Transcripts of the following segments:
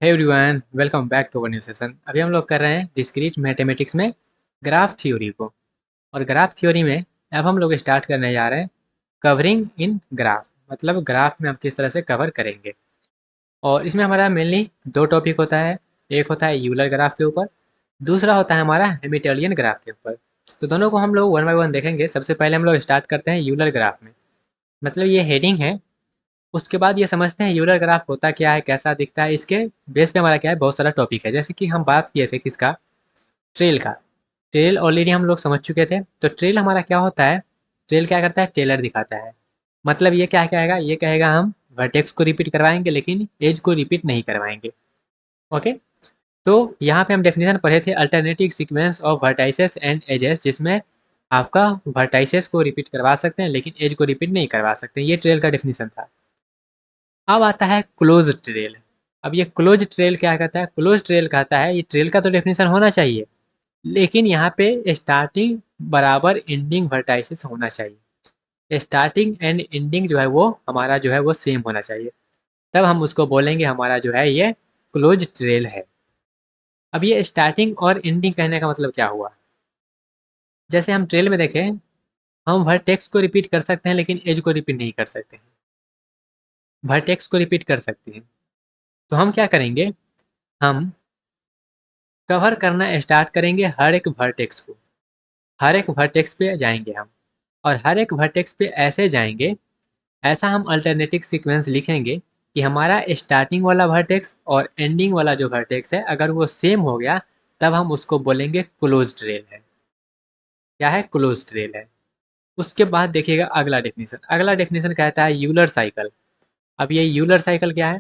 Hey everyone, welcome back to our new session. अभी हम लोग कर रहे हैं डिस्क्रीट मैथमेटिक्स में ग्राफ थ्योरी को। और ग्राफ थ्योरी में अब हम लोग स्टार्ट करने जा रहे हैं कवरिंग इन ग्राफ, मतलब ग्राफ में हम किस तरह से कवर करेंगे। और इसमें हमारा मेनली दो टॉपिक होता है। एक होता है यूलर ग्राफ के ऊपर, दूसरा होता है हमारा हेमिल्टोनियन ग्राफ के ऊपर। तो दोनों को हम लोग वन बाय वन देखेंगे। सबसे पहले हम लोग स्टार्ट करते हैं यूलर ग्राफ में, मतलब ये हेडिंग है। उसके बाद ये समझते हैं यूलर ग्राफ होता क्या है, कैसा दिखता है। इसके बेस पे हमारा क्या है, बहुत सारा टॉपिक है। जैसे कि हम बात किए थे किसका, ट्रेल का। ट्रेल ऑलरेडी हम लोग समझ चुके थे। तो ट्रेल हमारा क्या होता है, ट्रेल क्या करता है, टेलर दिखाता है। मतलब ये क्या कहेगा, ये कहेगा हम वर्टेक्स को रिपीट करवाएंगे लेकिन एज को रिपीट नहीं करवाएंगे। ओके। तो यहाँ पे हम डेफिनेशन पढ़े थे, alternative sequence of vertices and edges, जिसमें आपका वर्टाइसेस को रिपीट करवा सकते हैं लेकिन एज को रिपीट नहीं करवा सकते। ये ट्रेल का डेफिनेशन था। अब आता है क्लोज ट्रेल। अब ये क्लोज ट्रेल क्या कहता है, क्लोज ट्रेल कहता है ये ट्रेल का तो डेफिनेशन होना चाहिए, लेकिन यहाँ पे स्टार्टिंग बराबर एंडिंग वर्टाइसिस होना चाहिए। स्टार्टिंग एंड एंडिंग जो है वो हमारा जो है वो सेम होना चाहिए, तब हम उसको बोलेंगे हमारा जो है ये क्लोज ट्रेल है। अब ये स्टार्टिंग और एंडिंग कहने का मतलब क्या हुआ, जैसे हम ट्रेल में देखें, हम वर्टेक्स को रिपीट कर सकते हैं लेकिन एज को रिपीट नहीं कर सकते हैं। वर्टेक्स को रिपीट कर सकते हैं, तो हम क्या करेंगे, हम कवर करना स्टार्ट करेंगे हर एक वर्टेक्स को। हर एक वर्टेक्स पे जाएंगे हम, और हर एक वर्टेक्स पे ऐसे जाएंगे, ऐसा हम अल्टरनेटिव सीक्वेंस लिखेंगे कि हमारा स्टार्टिंग वाला वर्टेक्स और एंडिंग वाला जो वर्टेक्स है अगर वो सेम हो गया, तब हम उसको बोलेंगे क्लोज ट्रेल है। क्या है, क्लोज ट्रेल है। उसके बाद देखिएगा अगला डेफिनेशन। अगला डेफिनेशन कहता है यूलर साइकिल। अब ये यूलर साइकिल क्या है,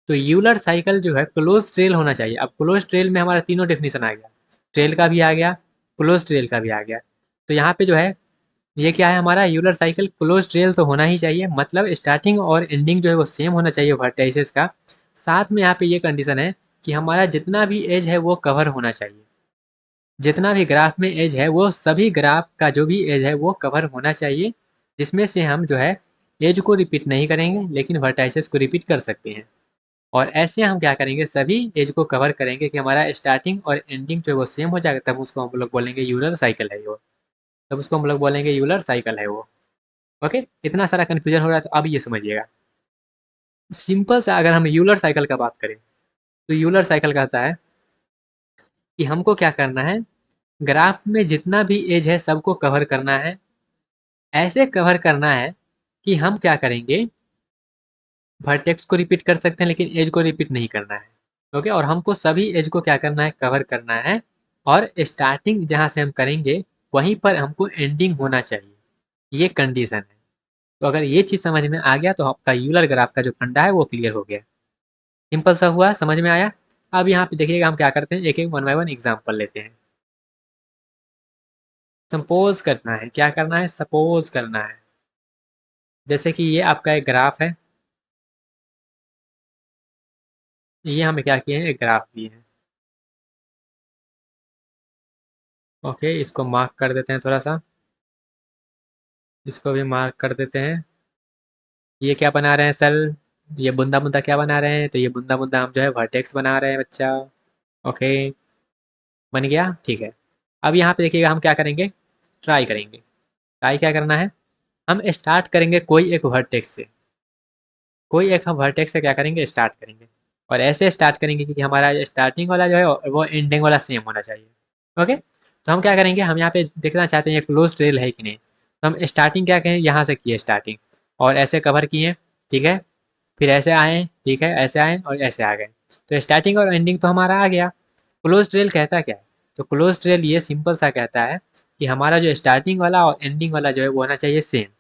तो यूलर साइकिल जो है क्लोज ट्रेल होना चाहिए। अब क्लोज ट्रेल में हमारा तीनों डेफिनेशन आ गया, ट्रेल का भी आ गया, क्लोज ट्रेल का भी आ गया। तो यहाँ पे जो है ये क्या है, हमारा यूलर साइकिल क्लोज ट्रेल तो होना ही चाहिए, मतलब स्टार्टिंग और एंडिंग जो है वो सेम होना चाहिए वर्टाइसेस का। साथ में यहाँ पे ये कंडीशन है कि हमारा जितना भी एज है वो कवर होना चाहिए। जितना भी ग्राफ में एज है वो सभी ग्राफ का जो भी एज है वो कवर होना चाहिए, जिसमें से हम जो है एज को रिपीट नहीं करेंगे लेकिन वर्टाइसेस को रिपीट कर सकते हैं। और ऐसे हम क्या करेंगे, सभी एज को कवर करेंगे कि हमारा स्टार्टिंग और एंडिंग जो है वो सेम हो जाएगा, तब उसको हम लोग बोलेंगे यूलर साइकिल है वो। तब उसको हम लोग बोलेंगे यूलर साइकिल है वो। ओके, इतना सारा कन्फ्यूजन हो रहा है तो अब ये समझिएगा। सिंपल सा अगर हम यूलर साइकिल का बात करें, तो यूलर साइकिल कहता है कि हमको क्या करना है, ग्राफ में जितना भी एज है सबको कवर करना है। ऐसे कवर करना है कि हम क्या करेंगे, वर्टेक्स को रिपीट कर सकते हैं लेकिन एज को रिपीट नहीं करना है। ओके, और हमको सभी एज को क्या करना है, कवर करना है। और स्टार्टिंग जहाँ से हम करेंगे वहीं पर हमको एंडिंग होना चाहिए, ये कंडीशन है। तो अगर ये चीज़ समझ में आ गया तो आपका यूलर ग्राफ का जो फंडा है वो क्लियर हो गया। सिंपल सा हुआ, समझ में आया। अब यहाँ पे देखिएगा हम क्या करते हैं, एक एक वन बाय वन एग्जाम्पल लेते हैं। सपोज करना है, क्या करना है, सपोज करना है। जैसे कि ये आपका एक ग्राफ है, ये हमें क्या किए हैं, एक ग्राफ दिए हैं। ओके, इसको मार्क कर देते हैं थोड़ा सा, इसको भी मार्क कर देते हैं। ये क्या बना रहे हैं सर, ये बूंदा बूंदा क्या बना रहे हैं, तो ये बूंदा बूंदा हम जो है वर्टेक्स बना रहे हैं बच्चा। ओके, बन गया, ठीक है। अब यहाँ पे देखिएगा हम क्या करेंगे, ट्राई करेंगे। ट्राई क्या करना है, हम स्टार्ट करेंगे कोई एक वर्टेक्स से। कोई एक हम वर्टेक्स से क्या करेंगे, स्टार्ट करेंगे। और ऐसे स्टार्ट करेंगे कि हमारा स्टार्टिंग वाला जो है वो एंडिंग वाला सेम होना चाहिए। ओके, तो हम क्या करेंगे, हम यहाँ पे देखना चाहते हैं ये क्लोज ट्रेल है कि नहीं। तो हम स्टार्टिंग क्या कहें, यहाँ से किए स्टार्टिंग, और ऐसे कवर किए, ठीक है। फिर ऐसे आए, ठीक है, ऐसे आए और ऐसे आ गए। तो स्टार्टिंग और एंडिंग तो हमारा आ गया। क्लोज ट्रेल कहता क्या है, तो क्लोज ट्रेल ये सिंपल सा कहता है कि हमारा जो स्टार्टिंग वाला और एंडिंग वाला जो है वो होना चाहिए सेम।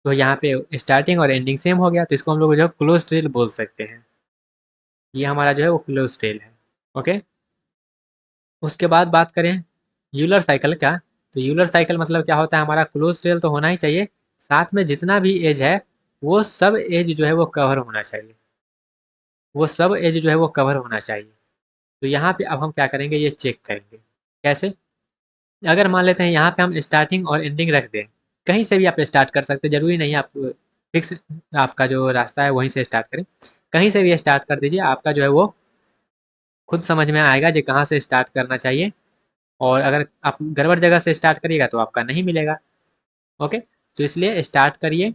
तो यहाँ पे स्टार्टिंग और एंडिंग सेम हो गया, तो इसको हम लोग जो है क्लोज ट्रेल बोल सकते हैं। ये हमारा जो है वो क्लोज ट्रेल है। ओके, उसके बाद बात करें यूलर साइकिल का। तो यूलर साइकिल मतलब क्या होता है, हमारा क्लोज ट्रेल तो होना ही चाहिए, साथ में जितना भी एज है वो सब एज जो है वो कवर होना चाहिए। वो सब एज जो है वो कवर होना चाहिए। तो यहाँ पे अब हम क्या करेंगे, ये चेक करेंगे। कैसे, अगर मान लेते हैं यहाँ पे हम स्टार्टिंग और एंडिंग रख दें, कहीं से भी आप स्टार्ट कर सकते हैं, जरूरी नहीं आप फिक्स आपका जो रास्ता है वहीं से स्टार्ट करें। कहीं से भी स्टार्ट कर दीजिए, आपका जो है वो खुद समझ में आएगा कि कहाँ से स्टार्ट करना चाहिए, और अगर आप गड़बड़ जगह से स्टार्ट करिएगा तो आपका नहीं मिलेगा। ओके, तो इसलिए स्टार्ट करिए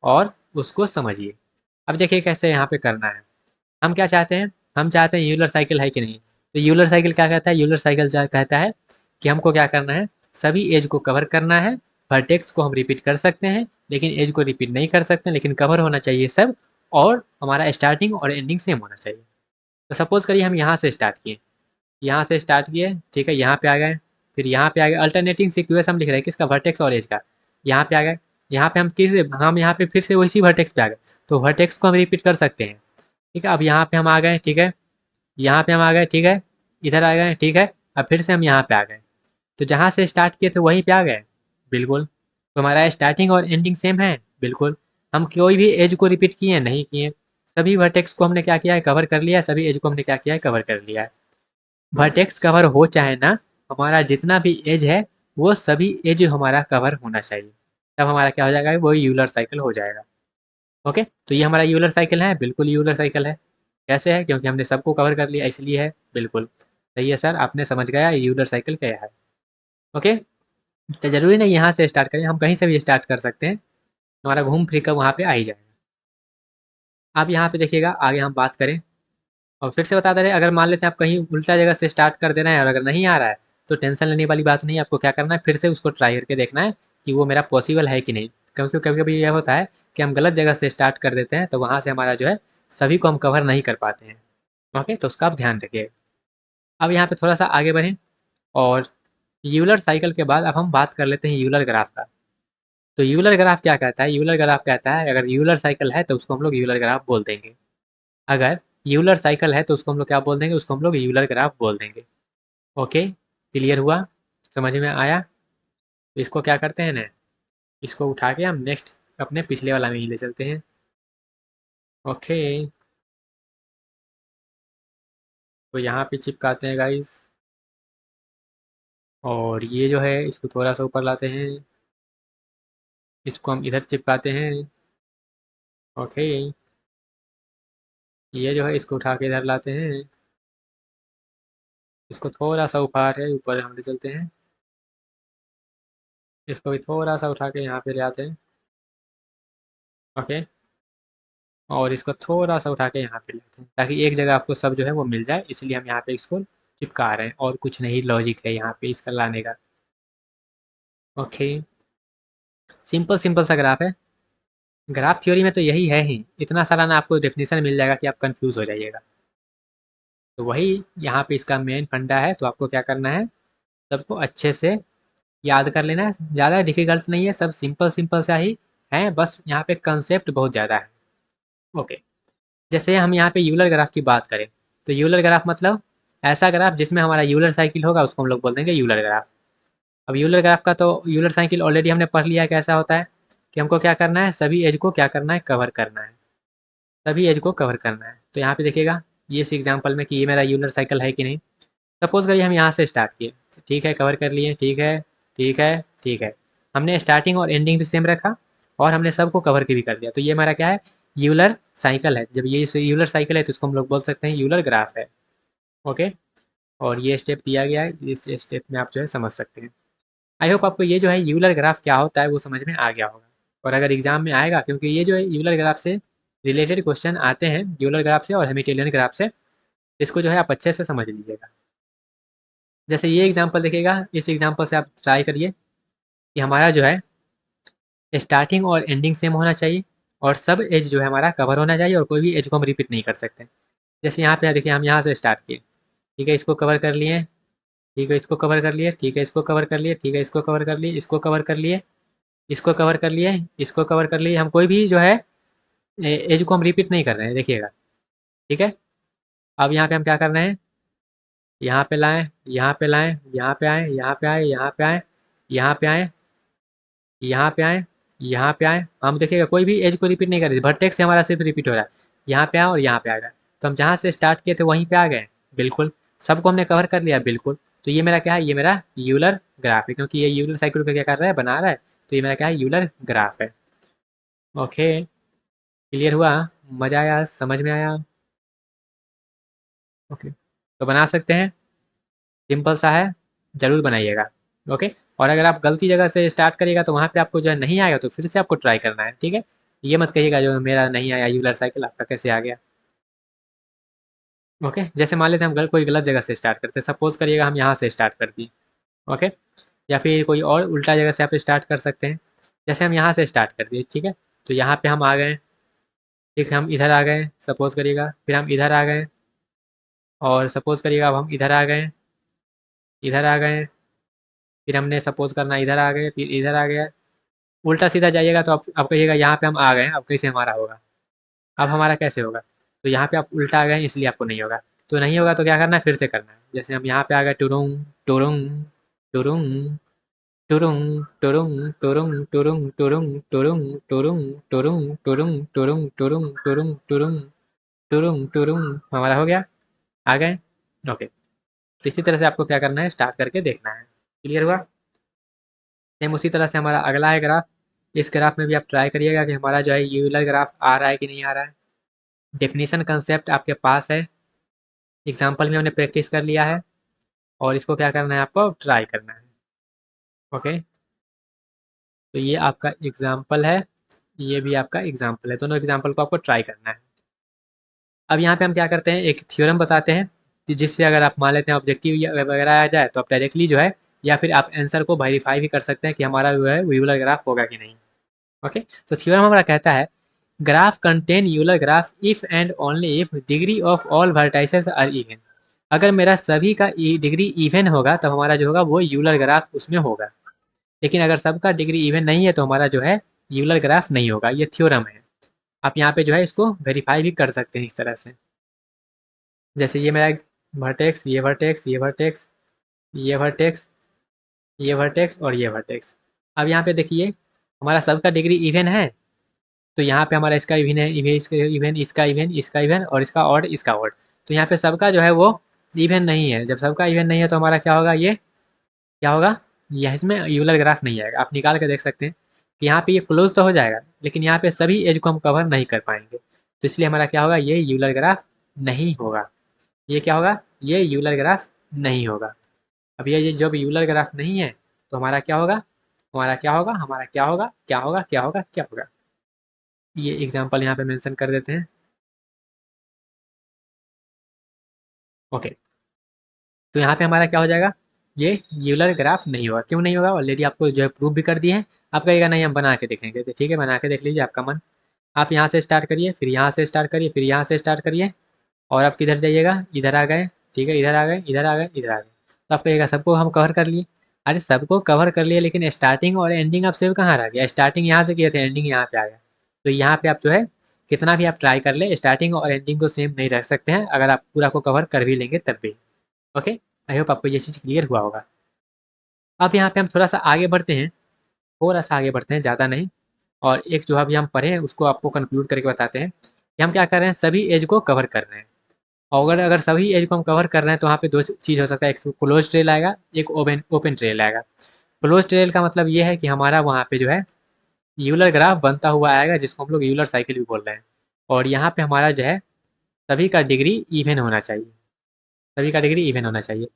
और उसको समझिए। अब देखिए कैसे यहाँ पे करना है। हम क्या चाहते हैं, हम चाहते हैं यूलर साइकिल है कि नहीं। तो यूलर साइकिल क्या कहता है, यूलर साइकिल कहता है कि हमको क्या करना है, सभी एज को कवर करना है। वर्टेक्स को हम रिपीट कर सकते हैं लेकिन एज को रिपीट नहीं कर सकते, लेकिन कवर होना चाहिए सब, और हमारा स्टार्टिंग और एंडिंग सेम होना चाहिए। तो सपोज करिए हम यहाँ से स्टार्ट किए, यहाँ से स्टार्ट किए, ठीक है, यहाँ पे आ गए, फिर यहाँ पे आ गए, अल्टरनेटिंग सीक्वेंस हम लिख रहे हैं किसका, वर्टेक्स और एज का। यहाँ पे आ गए, यहाँ पे हम यहाँ पे फिर से उसी वर्टेक्स पे आ गए, तो वर्टेक्स को हम रिपीट कर सकते हैं। ठीक है, अब यहाँ पे हम आ गए, ठीक है, यहाँ पे हम आ गए, ठीक है, इधर आ गए, ठीक है, अब फिर से हम यहाँ पे आ गए, तो जहाँ से स्टार्ट किए थे वहीं पे आ गए, बिल्कुल। तो हमारा स्टार्टिंग और एंडिंग सेम है, बिल्कुल। हम कोई भी एज को रिपीट किए नहीं किए, सभी वर्टेक्स को हमने क्या किया है, कवर कर लिया है, सभी एज को हमने क्या किया है, कवर कर लिया है। वर्टेक्स कवर हो चाहे ना, हमारा जितना भी एज है वो सभी एज हमारा कवर होना चाहिए, तब हमारा क्या हो जाएगा, वो यूलर साइकिल हो जाएगा। ओके, तो ये हमारा यूलर साइकिल है, बिल्कुल यूलर साइकिल है। कैसे है, क्योंकि हमने सबको कवर कर लिया इसलिए है, बिल्कुल सही है सर, आपने समझ गया यूलर साइकिल क्या है। ओके, तो जरूरी नहीं यहाँ से स्टार्ट करें, हम कहीं से भी स्टार्ट कर सकते हैं, हमारा घूम फिर कर वहाँ पे आ ही जाएगा। आप यहाँ पे देखिएगा, आगे हम बात करें, और फिर से बता दे रहे हैं, अगर मान लेते हैं आप कहीं उल्टा जगह से स्टार्ट कर दे रहे हैं और अगर नहीं आ रहा है तो टेंशन लेने वाली बात नहीं है, आपको क्या करना है, फिर से उसको ट्राई करके देखना है कि वो मेरा पॉसिबल है कि नहीं। क्योंकि कभी कभी यह होता है कि हम गलत जगह से स्टार्ट कर देते हैं, तो वहाँ से हमारा जो है सभी को हम कवर नहीं कर पाते हैं। ओके, तो उसका आप ध्यान रखिए। अब यहाँ पे थोड़ा सा आगे बढ़ें, और यूलर साइकिल के बाद अब हम बात कर लेते हैं यूलर ग्राफ का। तो यूलर ग्राफ क्या कहता है, यूलर ग्राफ कहता है अगर यूलर साइकिल है तो उसको हम लोग यूलर ग्राफ बोल देंगे। अगर यूलर साइकिल है तो उसको हम लोग क्या बोल देंगे, उसको हम लोग यूलर ग्राफ बोल देंगे। ओके, क्लियर हुआ, समझ में आया। तो इसको क्या करते हैं ना, इसको उठा के हम नेक्स्ट अपने पिछले वाला में ही ले चलते हैं। ओके, तो यहाँ पे चिपकाते हैं गाइस, और ये जो है इसको थोड़ा सा ऊपर लाते हैं, इसको हम इधर चिपकाते हैं। ओके, ये जो है इसको उठा के इधर लाते हैं, इसको थोड़ा सा ऊपर है, ऊपर हम ले चलते हैं, इसको भी थोड़ा सा उठा के यहाँ पे ले आते हैं। ओके, और इसको थोड़ा सा उठा के यहाँ पे लेते हैं, ताकि एक जगह आपको सब जो है वो मिल जाए, इसलिए हम यहाँ पे इसको चिपका रहे हैं, और कुछ नहीं लॉजिक है यहाँ पे इसका लाने का। ओके, सिंपल सिंपल सा ग्राफ है। ग्राफ थ्योरी में तो यही है ही, इतना सारा ना आपको डेफिनेशन मिल जाएगा कि आप कंफ्यूज हो जाइएगा। तो वही यहाँ पे इसका मेन फंडा है, तो आपको क्या करना है, सबको अच्छे से याद कर लेना है, ज़्यादा डिफिकल्ट नहीं है, सब सिंपल सिंपल सा ही है, बस यहाँ पे कंसेप्ट बहुत ज़्यादा है। ओके, जैसे हम यहाँ पे यूलर ग्राफ की बात करें, तो यूलर ग्राफ मतलब ऐसा ग्राफ जिसमें हमारा यूलर साइकिल होगा, उसको हम लोग बोल देंगे यूलर ग्राफ। अब यूलर ग्राफ का तो यूलर साइकिल ऑलरेडी हमने पढ़ लिया है कैसा होता है, कि हमको क्या करना है, सभी एज को क्या करना है, कवर करना है, सभी एज को कवर करना है। तो यहाँ पे देखिएगा ये इस एग्जाम्पल में कि ये मेरा यूलर साइकिल है कि नहीं। सपोज करिए हम यहाँ से स्टार्ट किए, ठीक है, कवर कर लिए, ठीक है, ठीक है, ठीक है, हमने स्टार्टिंग और एंडिंग भी सेम रखा, और हमने सबको कवर भी कर दिया, तो ये हमारा क्या है, यूलर साइकिल है। जब ये यूलर साइकिल है तो इसको हम लोग बोल सकते हैं यूलर ग्राफ है। ओके, और ये स्टेप दिया गया है, इस स्टेप में आप जो है समझ सकते हैं। आई होप आपको ये जो है यूलर ग्राफ क्या होता है वो समझ में आ गया होगा, और अगर एग्जाम में आएगा, क्योंकि ये जो है यूलर ग्राफ से रिलेटेड क्वेश्चन आते हैं, यूलर ग्राफ से और हेमिटेलियन ग्राफ से, इसको जो है आप अच्छे से समझ लीजिएगा। जैसे ये एग्जाम्पल देखिएगा, इस एग्जाम्पल से आप ट्राई करिए कि हमारा जो है स्टार्टिंग और एंडिंग सेम होना चाहिए, और सब एज जो है हमारा कवर होना चाहिए, और कोई भी एज को हम रिपीट नहीं कर सकते। जैसे यहाँ पे देखिए हम यहाँ से स्टार्ट किए, ठीक है, इसको कवर कर लिए, ठीक है, इसको कवर कर लिए, ठीक है, इसको कवर कर लिए, ठीक है, इसको कवर कर लिए, इसको कवर कर लिए, इसको कवर कर लिए, इसको कवर कर लिए, हम कोई भी जो है एज को हम रिपीट नहीं कर रहे हैं, देखिएगा। ठीक है, अब यहाँ पे हम क्या कर रहे हैं, यहाँ पे लाएं, यहाँ पे लाएं, यहाँ पे आए, यहाँ पे आए, यहाँ पे आए, यहाँ पे आए, यहाँ पे आए, यहाँ पे आए, हम देखिएगा कोई भी एज को रिपीट नहीं कर रहे, वर्टेक्स से हमारा सिर्फ रिपीट हो रहा है, यहाँ पे आए और यहाँ पे आ गए, तो हम जहाँ से स्टार्ट किए थे वहीं पे आ गए, बिल्कुल, सबको हमने कवर कर लिया, बिल्कुल। तो ये मेरा क्या है, ये मेरा यूलर ग्राफ है, क्योंकि ये यूलर साइकिल को क्या कर रहा है, बना रहा है, तो ये मेरा क्या है, यूलर ग्राफ है। ओके, क्लियर हुआ। मज़ा आया, समझ में आया? ओके, तो बना सकते हैं, सिंपल सा है, ज़रूर बनाइएगा। ओके, और अगर आप गलती जगह से स्टार्ट करिएगा तो वहाँ पे आपको जो है नहीं आएगा तो फिर से आपको ट्राई करना है, ठीक है? ये मत कहिएगा जो मेरा नहीं आया यूलर साइकिल आपका कैसे आ गया। ओके, जैसे मान लेते हैं हम कोई गलत जगह से स्टार्ट करते हैं, सपोज करिएगा हम यहाँ से स्टार्ट कर दिए। ओके, या फिर कोई और उल्टा जगह से आप स्टार्ट कर सकते हैं। जैसे हम यहाँ से स्टार्ट कर दिए, ठीक है, तो यहाँ पे हम आ गए, ठीक है, हम इधर आ गए सपोज करिएगा, फिर हम इधर आ गए, और सपोज करिएगा अब हम इधर आ गए, इधर आ गए, फिर हमने सपोज करना इधर आ गए, फिर इधर आ गया। उल्टा सीधा जाइएगा तो आप कहिएगा यहाँ पे हम आ गए, अब कैसे हमारा होगा, अब हमारा कैसे होगा? तो यहाँ पे आप उल्टा आ गए इसलिए आपको नहीं होगा। तो नहीं होगा तो क्या करना है, फिर से करना है। जैसे हम यहाँ पे आ गए, टुरुंग टुरुंग टुरुंग टुरुंग टुरुंग टुरुंग टुरुंग टुरुंग टुरुंग टुरुंग टुरुंग टुरुंग टुरुंग टुरुंग टुरुंग टुरुंग टुरुंग टुरुंग, हमारा हो गया, आ गए। ओके, तो इसी तरह से आपको क्या करना है, स्टार्ट करके देखना है। क्लियर हुआ? सेम उसी तरह से हमारा अगला है ग्राफ। इस ग्राफ में भी आप ट्राई करिएगा कि हमारा जो है यूलर ग्राफ आ रहा है कि नहीं आ रहा है। डेफिनेशन कंसेप्ट आपके पास है, एग्जाम्पल में हमने प्रैक्टिस कर लिया है, और इसको क्या करना है, आपको ट्राई करना है। ओके, तो ये आपका एग्जाम्पल है, ये भी आपका एग्जाम्पल है, दोनों एग्जाम्पल को आपको ट्राई करना है। अब यहाँ पे हम क्या करते हैं, एक थ्योरम बताते हैं कि जिससे अगर आप मान लेते हैं ऑब्जेक्टिव वगैरह आ जाए तो आप डायरेक्टली जो है, या फिर आप आंसर को वेरीफाई भी कर सकते हैं कि हमारा जो है यूलर ग्राफ होगा कि नहीं। ओके, तो थ्योरम हमारा कहता है, graph contain Euler graph if and only if degree of all vertices are even. अगर मेरा सभी का डिग्री इवन होगा तब हमारा जो होगा वो यूलर ग्राफ उसमें होगा, लेकिन अगर सबका डिग्री इवन नहीं है तो हमारा जो है यूलर ग्राफ नहीं होगा। ये थ्योरम है, आप यहाँ पे जो है इसको वेरीफाई भी कर सकते हैं इस तरह से। जैसे ये मेरा वर्टेक्स, ये वर्टेक्स, ये वर्टेक्स, ये वर्टेक्स, ये वर्टेक्स और ये वर्टेक्स। अब यहाँ पे देखिए हमारा सबका डिग्री इवन है, तो यहाँ पे हमारा इसका इवन है, इवन इसका इवन, इसका इवन, इसका इवन और इसका ऑड, इसका ऑड। तो यहाँ पे सबका जो है वो इवन नहीं है। जब सबका इवन नहीं है तो हमारा क्या होगा, ये क्या होगा, यह इसमें यूलर ग्राफ नहीं आएगा। आप निकाल के देख सकते हैं कि यहाँ पे ये क्लोज तो हो जाएगा, लेकिन यहाँ पे सभी एज को हम कवर नहीं कर पाएंगे, तो इसलिए हमारा क्या होगा, ये यूलर ग्राफ नहीं होगा। ये क्या होगा, ये यूलर ग्राफ नहीं होगा। अब ये जब यूलर ग्राफ नहीं है तो हमारा क्या होगा, हमारा क्या होगा, हमारा क्या होगा, क्या होगा, क्या होगा, क्या होगा। ये एग्जाम्पल यहाँ पे मेंशन कर देते हैं। ओके, तो यहाँ पे हमारा क्या हो जाएगा, ये यूलर ग्राफ नहीं होगा। क्यों नहीं होगा, ऑलरेडी आपको जो है प्रूफ भी कर दिए हैं। आप कहिएगा नहीं हम बना के देखेंगे, तो ठीक है बना के देख लीजिए, आपका मन। आप यहाँ से स्टार्ट करिए, फिर यहाँ से स्टार्ट करिए, फिर यहाँ से स्टार्ट करिए, और आप किधर जाइएगा, इधर आ गए, ठीक है, इधर आ गए, इधर आ गए, इधर आ गए। तो आप कहिएगा सबको हम कवर कर लिए। अरे सबको कवर कर लिए, लेकिन स्टार्टिंग और एंडिंग आप सेव कहाँ रह गया, स्टार्टिंग यहाँ से किए थे, एंडिंग यहाँ पे आ गया। तो यहाँ पे आप जो है कितना भी आप ट्राई कर ले, स्टार्टिंग और एंडिंग को सेम नहीं रख सकते हैं, अगर आप पूरा को कवर कर भी लेंगे तब भी। ओके, आई होप आपको ये चीज़ क्लियर हुआ होगा। अब यहाँ पे हम थोड़ा सा आगे बढ़ते हैं, थोड़ा सा आगे बढ़ते हैं, ज़्यादा नहीं। और एक जो अभी हम पढ़े हैं उसको आपको कंक्लूड करके बताते हैं कि हम क्या कर रहे हैं, सभी एज को कवर कर रहे हैं। और अगर अगर सभी एज को हम कवर कर रहे हैं तो वहाँ पे दो चीज़ हो सकता है, एक क्लोज ट्रेल आएगा, एक ओपन ओपन ट्रेल आएगा। क्लोज ट्रेल का मतलब ये है कि हमारा वहाँ पे जो है यूलर ग्राफ बनता हुआ आएगा, जिसको हम लोग यूलर साइकिल भी बोल रहे हैं। और यहाँ पे हमारा जो है सभी का डिग्री इवन होना चाहिए, सभी का डिग्री इवन होना चाहिए।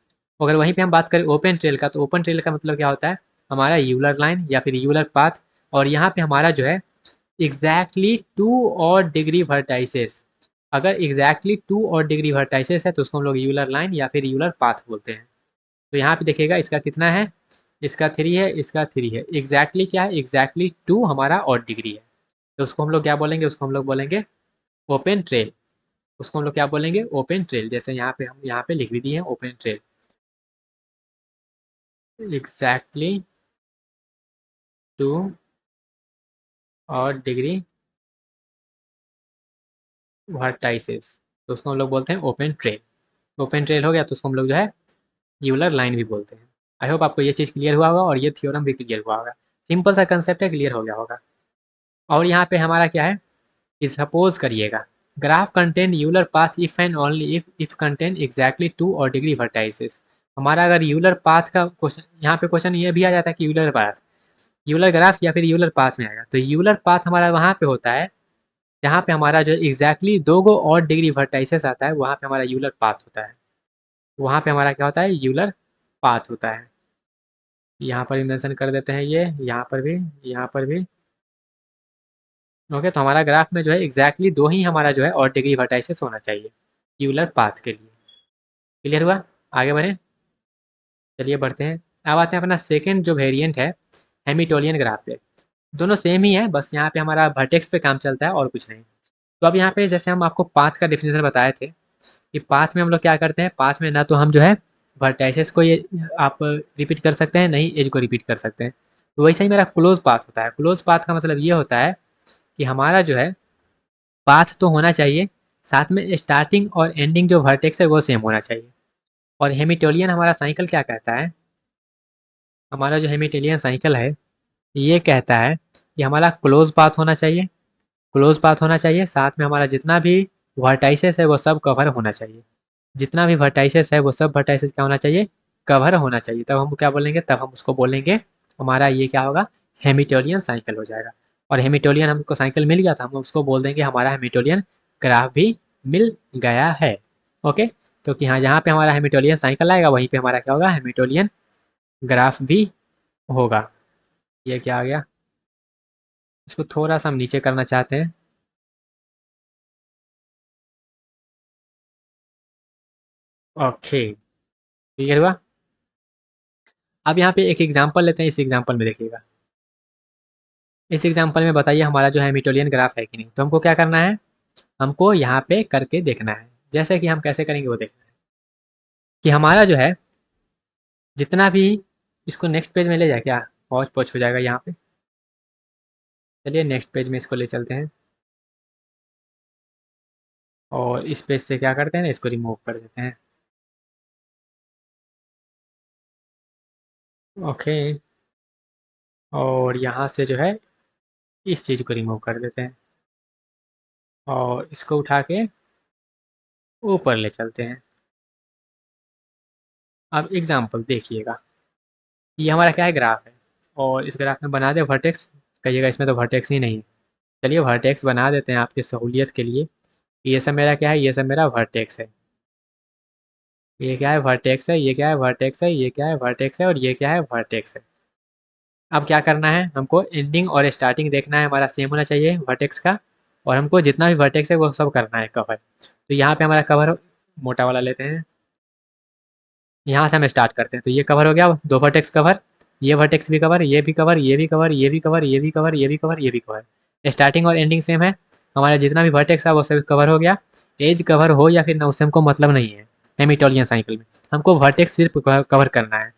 अगर वहीं पे हम बात करें ओपन ट्रेल का, तो ओपन ट्रेल का मतलब क्या होता है, हमारा यूलर लाइन या फिर यूलर पाथ, और यहाँ पे हमारा जो है एग्जैक्टली टू और डिग्री वर्टाइसेस। अगर एग्जैक्टली टू और डिग्री वर्टाइसेस है तो उसको हम लोग यूलर लाइन या फिर यूलर पाथ बोलते हैं। तो यहाँ पे देखिएगा इसका कितना है, इसका 3 है, इसका 3 है। एग्जैक्टली क्या है, एग्जैक्टली टू हमारा और डिग्री है, तो उसको हम लोग क्या बोलेंगे, उसको हम लोग बोलेंगे ओपन ट्रेल। उसको हम लोग क्या बोलेंगे, ओपन ट्रेल। जैसे यहाँ पे हम यहाँ पे लिख भी दिए हैं ओपन ट्रेल, एग्जैक्टली टू और डिग्री वर्टाइसेस, तो उसको हम लोग बोलते हैं ओपन ट्रेल। ओपन ट्रेल हो गया तो उसको हम लोग जो है यूलर लाइन भी बोलते हैं। आई होप आपको ये चीज़ क्लियर हुआ होगा और ये थ्योरम भी क्लियर हुआ होगा। सिंपल सा कंसेप्ट है, क्लियर हो गया होगा। और यहाँ पे हमारा क्या है कि सपोज करिएगा, graph contain Euler path if and only if contain exactly two और डिग्री वर्टाइसेस। हमारा अगर यूलर पाथ का क्वेश्चन, यहाँ पे क्वेश्चन ये भी आ जाता है कि यूलर पाथ, यूलर ग्राफ या फिर यूलर पाथ में आएगा। तो यूलर पाथ हमारा वहाँ पे होता है जहाँ पे हमारा जो एग्जैक्टली दो गो और डिग्री वर्टाइसेस आता है वहाँ पे हमारा यूलर पाथ होता है। वहाँ पे हमारा क्या होता है, यूलर पाथ होता है। यहाँ पर भी मेंशन कर देते हैं, ये यहाँ पर भी, यहाँ पर भी। ओके, तो हमारा ग्राफ में जो है एग्जैक्टली दो ही हमारा जो है और डिग्री वर्टाइसेस होना चाहिए यूलर पाथ के लिए। क्लियर हुआ? आगे बढ़े, चलिए बढ़ते हैं। अब आते हैं अपना सेकेंड जो वेरिएंट है हेमिटोलियन ग्राफ पे। दोनों सेम ही है, बस यहाँ पे हमारा वर्टेक्स पे काम चलता है और कुछ नहीं। तो अब यहाँ पे जैसे हम आपको पाथ का डिफिनेशन बताए थे कि पाथ में हम लोग क्या करते हैं, पाथ में ना तो हम जो है वर्टाइसेस को ये आप रिपीट कर सकते हैं, नहीं एज को रिपीट कर सकते हैं। तो वैसे ही मेरा क्लोज पाथ होता है। क्लोज पाथ का मतलब ये होता है कि हमारा जो है पाथ तो होना चाहिए, साथ में स्टार्टिंग और एंडिंग जो वर्टेक्स है वो सेम होना चाहिए। और हेमिटोलियन हमारा साइकिल क्या कहता है, हमारा जो हेमिटोलियन साइकिल है ये कहता है कि हमारा क्लोज पाथ होना चाहिए, क्लोज पाथ होना चाहिए, साथ में हमारा जितना भी वर्टाइसेस है वो सब कवर होना चाहिए। जितना भी वर्टाइसेस है वो सब वर्टाइसेस क्या होना चाहिए, कवर होना चाहिए। तब हम क्या बोलेंगे, तब हम उसको बोलेंगे हमारा ये क्या होगा, हेमिटोलियन साइकिल हो जाएगा। और हेमिटोलियन हमको साइकिल मिल गया था, हम उसको बोल देंगे हमारा हेमिटोलियन ग्राफ भी मिल गया है। ओके, क्योंकि हाँ जहाँ पे हमारा हेमिटोलियन साइकिल आएगा वहीं पे हमारा क्या होगा, हेमिटोलियन ग्राफ भी होगा। ये क्या आ गया, इसको थोड़ा सा हम नीचे करना चाहते हैं। ओके, क्लियर हुआ? अब यहाँ पे एक एग्जांपल लेते हैं, इस एग्जांपल में देखिएगा। इस एग्जांपल में बताइए हमारा जो है हेमिटोलियन ग्राफ है कि नहीं। तो हमको क्या करना है, हमको यहाँ पे करके देखना है। जैसे कि हम कैसे करेंगे वो देखना है कि हमारा जो है जितना भी, इसको नेक्स्ट पेज में ले जाए क्या, पहुँच पहुँच हो जाएगा यहाँ पे। चलिए नेक्स्ट पेज में इसको ले चलते हैं और इस पेज से क्या करते हैं ना, इसको रिमूव कर देते हैं। ओके, और यहाँ से जो है इस चीज़ को रिमूव कर देते हैं और इसको उठा के ऊपर ले चलते हैं। अब एग्जाम्पल देखिएगा, ये हमारा क्या है, ग्राफ है। और इस ग्राफ में बना दे वर्टेक्स, कहिएगा इसमें तो वर्टेक्स ही नहीं है। चलिए वर्टेक्स बना देते हैं आपकी सहूलियत के लिए। ये सब मेरा क्या है, ये सब मेरा वर्टेक्स है। ये क्या है, वर्टेक्स है। ये क्या है, वर्टेक्स है। ये क्या है, वर्टेक्स है। और ये क्या है, वर्टेक्स है। अब क्या करना है, हमको एंडिंग और स्टार्टिंग देखना है, हमारा सेम होना चाहिए वर्टेक्स का। और हमको जितना भी वर्टेक्स है वो सब करना है कवर। तो यहाँ पे हमारा कवर मोटा वाला लेते हैं, यहाँ से हम स्टार्ट करते हैं। तो ये कवर हो गया, दो वर्टेक्स कवर, ये वर्टेक्स भी कवर, ये भी कवर, ये भी कवर, ये भी कवर, ये भी कवर, ये भी कवर, ये भी कवर। स्टार्टिंग और एंडिंग सेम है, हमारा जितना भी वर्टेक्स है वो सब कवर हो गया। एज कवर हो या फिर ना, उससे हमको मतलब नहीं है। हेमिटोलियन साइकिल में हमको वर्टेक्स सिर्फ कवर करना है।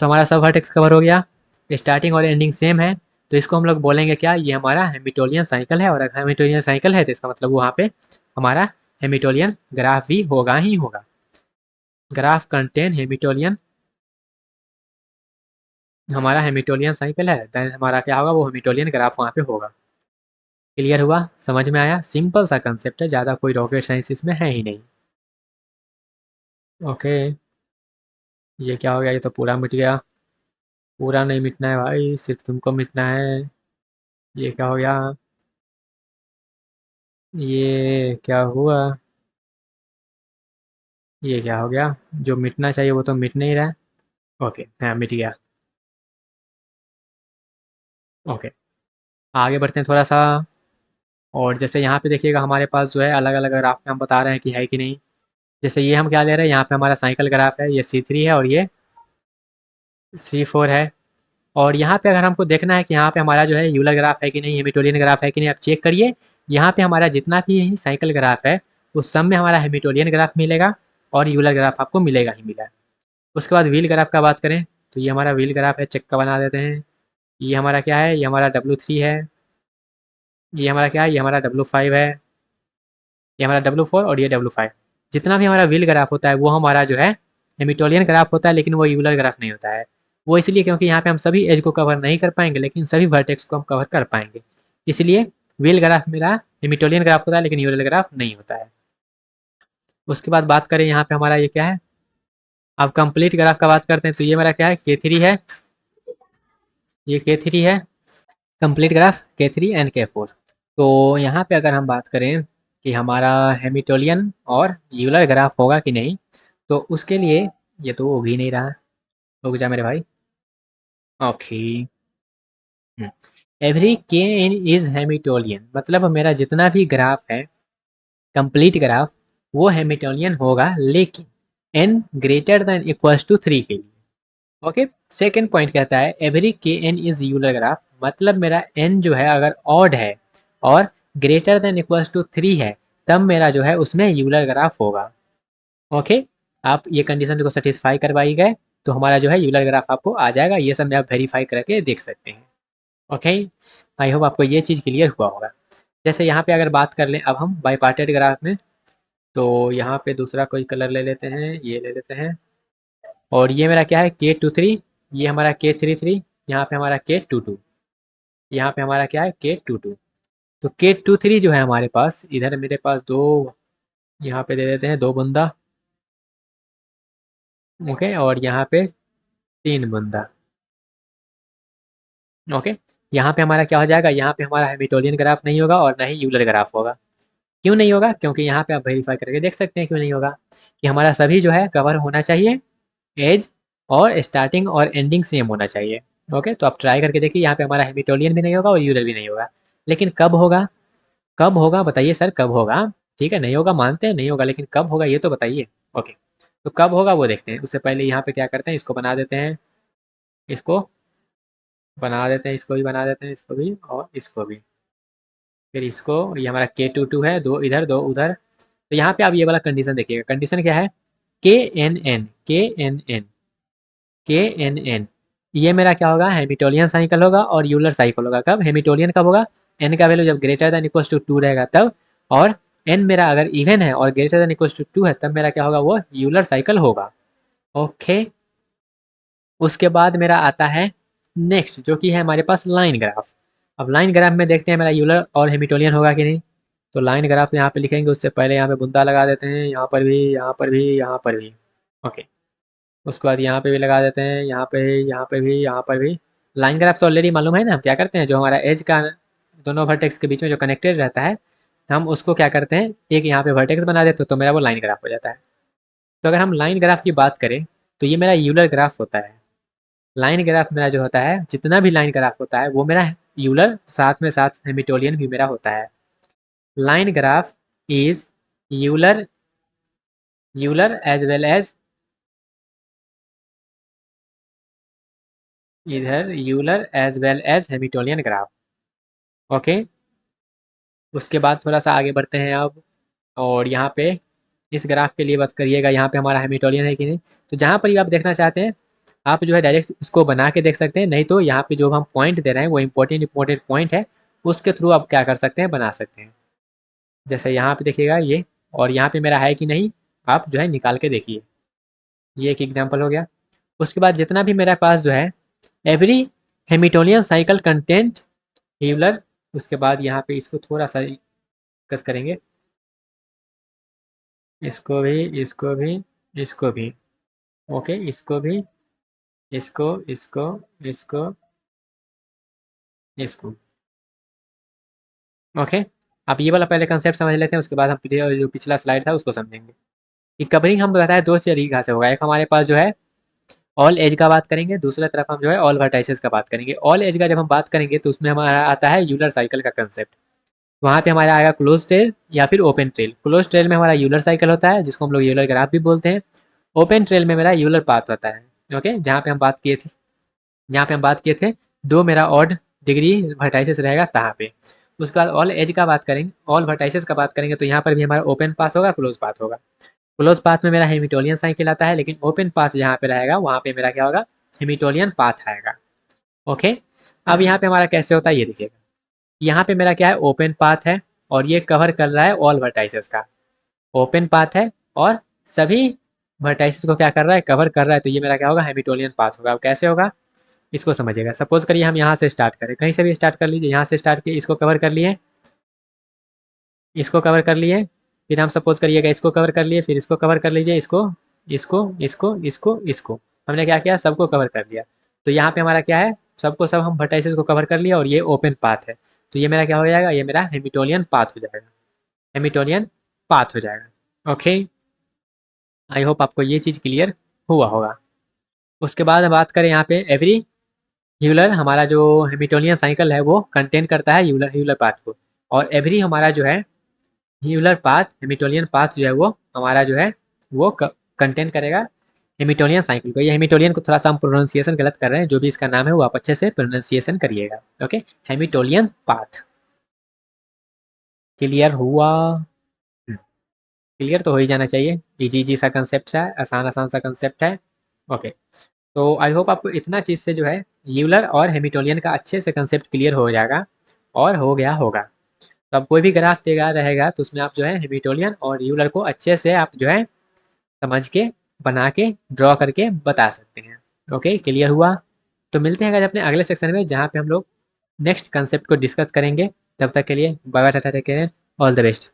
तो हमारा सब वर्टेक्स कवर हो गया, स्टार्टिंग और एंडिंग सेम है। तो इसको हम लोग बोलेंगे क्या, ये हमारा हेमिटोलियन साइकिल है। और अगर हेमिटोलियन साइकिल है तो इसका मतलब वहाँ पे हमारा हेमिटोलियन ग्राफ भी होगा ही होगा। ग्राफ कंटेन हेमिटोलियन, हमारा हेमिटोलियन साइकिल है, देन हमारा क्या होगा, वो हेमिटोलियन ग्राफ वहाँ पे होगा। क्लियर हुआ, समझ में आया? सिंपल सा कंसेप्ट है, ज़्यादा कोई रॉकेट साइंस इसमें है ही नहीं। ओके, ये क्या हो गया, ये तो पूरा मिट गया। पूरा नहीं मिटना है भाई, सिर्फ तुमको मिटना है। ये क्या हो गया, ये क्या हुआ, ये क्या हो गया, जो मिटना चाहिए वो तो मिट नहीं रहा है। ओके, हाँ मिट गया। ओके, आगे बढ़ते हैं थोड़ा सा। और जैसे यहाँ पे देखिएगा हमारे पास जो है अलग अलग ग्राफ में हम बता रहे हैं कि है कि नहीं। जैसे ये हम क्या ले रहे हैं, यहाँ पे हमारा साइकिल ग्राफ है, ये C3 है और ये C4 है। और यहाँ पे अगर हमको देखना है कि यहाँ पे हमारा जो है यूलर ग्राफ है कि नहीं, हेमिटोलियन ग्राफ है कि नहीं, आप चेक करिए। यहाँ पे हमारा जितना भी साइकिल ग्राफ है उस सब में हमारा हेमिटोलियन ग्राफ मिलेगा और यूलर ग्राफ आपको मिलेगा ही मिला। उसके बाद व्हील ग्राफ का बात करें तो ये हमारा व्हील ग्राफ है, चेक का बना देते हैं। ये हमारा क्या है, ये हमारा W3 है। ये हमारा क्या है, ये हमारा W5 है। ये हमारा W4 और ये W5। जितना भी हमारा व्हील ग्राफ होता है वो हमारा जो है हेमिटोलियन ग्राफ होता है, लेकिन वो यूलर ग्राफ नहीं होता है। वो इसलिए क्योंकि यहाँ पे हम सभी एज को कवर नहीं कर पाएंगे, लेकिन सभी वर्टेक्स को हम कवर कर पाएंगे। इसलिए व्हील ग्राफ मेरा हेमिटोलियन ग्राफ होता है, लेकिन यूलर ग्राफ नहीं होता है। उसके बाद बात करें यहाँ पे हमारा ये क्या है, अब कंप्लीट ग्राफ का बात करते हैं। तो ये मेरा क्या है, K3 है, ये K3 है। Complete graph K3 and K4। तो यहाँ पे अगर हम बात करें कि हमारा हैमिल्टोनियन और यूलर ग्राफ होगा कि नहीं, तो उसके लिए ये तो हो ही नहीं रहा। रुक जा मेरे भाई। ओके। एवरी के एन इज हैमिल्टोनियन, मतलब मेरा जितना भी ग्राफ है, कंप्लीट ग्राफ, वो हैमिल्टोनियन होगा, लेकिन n greater than equals to 3 के लिए। ओके। सेकेंड पॉइंट कहता है एवरी के एन इज यूलर ग्राफ, मतलब मेरा एन जो है अगर ऑड है और ग्रेटर देन इक्वल्स टू 3 है, तब मेरा जो है उसमें यूलर ग्राफ होगा। ओके। आप ये कंडीशन को सेटिस्फाई करवाई गए तो हमारा जो है यूलर ग्राफ आपको आ जाएगा। ये सब में आप वेरीफाई करके देख सकते हैं। ओके। आई होप आपको ये चीज़ क्लियर हुआ होगा। जैसे यहाँ पे अगर बात कर लें अब हम बाईपार्टेड ग्राफ में, तो यहाँ पे दूसरा कोई कलर ले लेते हैं, ये ले लेते हैं। और ये मेरा क्या है, K23, ये हमारा K33, यहाँ पे हमारा K22, यहाँ पे हमारा क्या है K22। तो K23 जो है हमारे पास, इधर मेरे पास दो, यहाँ पे दे देते हैं 2 बूंदा। ओके। और यहाँ पे 3 बूंदा। ओके। यहाँ पे हमारा क्या हो जाएगा, यहाँ पे हमारा हैमिल्टोनियन ग्राफ नहीं होगा और ना ही यूलर ग्राफ होगा। क्यों नहीं होगा, क्योंकि यहाँ पे आप वेरीफाई करके देख सकते हैं क्यों नहीं होगा, कि हमारा सभी जो है कवर होना चाहिए, एज और स्टार्टिंग और एंडिंग सेम होना चाहिए। ओके। तो आप ट्राई करके देखिए, यहाँ पे हमारा हैमिल्टोनियन भी नहीं होगा और यूलर भी नहीं होगा। लेकिन कब होगा, कब होगा बताइए सर, कब होगा। ठीक है, नहीं होगा मानते हैं नहीं होगा, लेकिन कब होगा ये तो बताइए। ओके। तो कब होगा वो देखते हैं। उससे पहले यहाँ पे क्या करते हैं, इसको बना देते हैं, इसको बना देते हैं, इसको भी बना देते हैं, इसको भी और इसको भी। फिर इसको, ये हमारा K22 है, 2 इधर 2 उधर। तो यहाँ पे आप ये वाला कंडीशन देखिएगा। कंडीशन क्या है, के एन एन, ये मेरा क्या होगा, हैमिल्टोनियन साइकिल होगा और यूलर साइकिल होगा। कब, हैमिल्टोनियन कब होगा, एन का वैल्यू जब ग्रेटर देन इक्वल्स टू 2 रहेगा तब, और एन मेरा अगर इवन है और ग्रेटर देन इक्वल्स टू 2 है, तब मेरा क्या होगा, वो यूलर साइकिल होगा। ओके। उसके बाद मेरा आता है नेक्स्ट, जो कि है हमारे पास लाइन ग्राफ। अब लाइन ग्राफ में देखते हैं मेरा यूलर और हैमिल्टोनियन होगा कि नहीं। तो लाइन ग्राफ यहाँ पे लिखेंगे, उससे पहले यहाँ पे बुंदा लगा देते हैं, यहाँ पर भी, यहाँ पर भी, यहाँ पर भी। ओके। उसके बाद यहाँ पे भी लगा देते हैं, यहाँ पे, यहाँ पे भी, यहाँ पर भी। लाइन ग्राफ तो ऑलरेडी मालूम है ना, हम क्या करते हैं, जो हमारा एज का दोनों वर्टेक्स के बीच में जो कनेक्टेड रहता है, हम उसको क्या करते हैं, एक यहाँ पे वर्टेक्स बना देते तो मेरा वो लाइन ग्राफ हो जाता है। तो अगर हम लाइन ग्राफ की बात करें, तो ये मेरा यूलर ग्राफ होता है। लाइन ग्राफ मेरा जो होता है, जितना भी लाइन ग्राफ होता है वो मेरा यूलर, साथ में साथ हैमिल्टोनियन भी मेरा होता है। Line graph is Euler, Euler as well as, इधर Euler as well as Hamiltonian graph. Okay. उसके बाद थोड़ा सा आगे बढ़ते हैं अब, और यहाँ पे इस ग्राफ के लिए बात करिएगा, यहाँ पे हमारा हैमिल्टोनियन है कि नहीं। तो जहाँ पर भी आप देखना चाहते हैं, आप जो है डायरेक्ट उसको बना के देख सकते हैं, नहीं तो यहाँ पे जो हम पॉइंट दे रहे हैं वो इंपॉर्टेंट इंपॉर्टेंट पॉइंट है, उसके थ्रू आप क्या कर सकते हैं, बना सकते हैं। जैसे यहाँ पे देखिएगा ये, और यहाँ पे मेरा है कि नहीं, आप जो है निकाल के देखिए। ये एक एग्जाम्पल हो गया। उसके बाद जितना भी मेरे पास जो है, every Hamiltonian cycle content Euler. उसके बाद यहाँ पे इसको थोड़ा सा कस करेंगे, इसको भी, इसको भी, इसको भी। ओके। इसको भी, इसको, इसको, इसको, इसको। ओके। आप ये वाला पहले कंसेप्ट समझ लेते हैं, उसके बाद हम जो पिछला स्लाइड था उसको समझेंगे। कि कवरिंग हम बताया दो तरीका से होगा। एक हमारे पास जो है ऑल एज का बात करेंगे, दूसरा तरफ हम जो है ऑल वर्टाइसेस का बात करेंगे। ऑल एज का जब हम बात करेंगे तो उसमें हमारा आता है यूलर साइकिल का कंसेप्ट। वहाँ पे हमारा आएगा क्लोज ट्रेल या फिर ओपन ट्रेल। क्लोज ट्रेल में हमारा यूलर साइकिल होता है, जिसको हम लोग यूलर ग्राफ भी बोलते हैं। ओपन ट्रेल में मेरा यूलर पाथ होता है। ओके। जहाँ पे हम बात किए थे, दो मेरा ऑड डिग्री वर्टाइसेस रहेगा तहाँ पे। उसके बाद ऑल एज का बात करेंगे, ऑल वर्टाइसेस का बात करेंगे, तो यहाँ पर भी हमारा ओपन पाथ होगा, क्लोज पाथ होगा। क्लोज पाथ में मेरा हेमिटोलियन साइकिल आता है, लेकिन ओपन पाथ जहाँ पे रहेगा वहाँ पे मेरा क्या होगा, हेमिटोलियन पाथ आएगा। ओके। अब यहाँ पे हमारा कैसे होता है ये देखिएगा। यहाँ पे मेरा क्या है, ओपन पाथ है, और ये कवर कर रहा है ऑल वर्टाइसेस का। ओपन पाथ है और सभी वर्टाइसेस को क्या कर रहा है, कवर कर रहा है। तो ये मेरा क्या होगा, हेमिटोलियन पाथ होगा। अब कैसे होगा इसको समझिएगा। सपोज करिए हम यहाँ से स्टार्ट करें, कहीं से भी स्टार्ट कर लीजिए, यहाँ से स्टार्ट किए, इसको कवर कर लिए, इसको कवर कर लिए, फिर हम सपोज करिएगा इसको कवर कर लिए, फिर इसको कवर कर लीजिए, इसको, इसको, इसको, इसको, इसको। हमने क्या किया, सबको कवर कर लिया। तो यहाँ पे हमारा क्या है, सबको सब हम वर्टाइसेस को कवर कर लिया और ये ओपन पाथ है। तो ये मेरा क्या हो जाएगा, ये मेरा हेमिटोनियन पाथ हो जाएगा, हेमिटोनियन पाथ हो जाएगा। ओके, आई होप आपको ये चीज़ क्लियर हुआ होगा। उसके बाद बात करें यहाँ पे एवरी यूलर, हमारा जो हेमिटोनियन साइकिल है वो कंटेन करता है यूलर यूलर पाथ को, और एवरी हमारा जो है यूलर पाथ, हेमिटोनियन पाथ जो है वो हमारा जो है वो कंटेन करेगा हेमिटोनियन साइकिल को। ये हेमिटोनियन को थोड़ा सा हम प्रोनाउंसिएशन गलत कर रहे हैं, जो भी इसका नाम है वो आप अच्छे से प्रोनाउंसिएशन करिएगा। Okay, Hamiltonian path. क्लियर हुआ? क्लियर तो हो ही जाना चाहिए, इजी इजी सा कंसेप्ट है, आसान आसान सा कंसेप्ट है। ओके, तो आई होप आपको इतना चीज़ से जो है यूलर और हेमिटोनियन का अच्छे से कंसेप्ट क्लियर हो जाएगा और हो गया होगा। तो अब कोई भी ग्राफ देगा रहेगा तो उसमें आप जो है हेमिटोनियन और यूलर को अच्छे से आप जो है समझ के, बना के, ड्रॉ करके बता सकते हैं। ओके, क्लियर हुआ? तो मिलते हैं अगर अपने अगले सेक्शन में, जहाँ पे हम लोग नेक्स्ट कंसेप्ट को डिस्कस करेंगे। तब तक के लिए bye bye, tata, take care, all the best.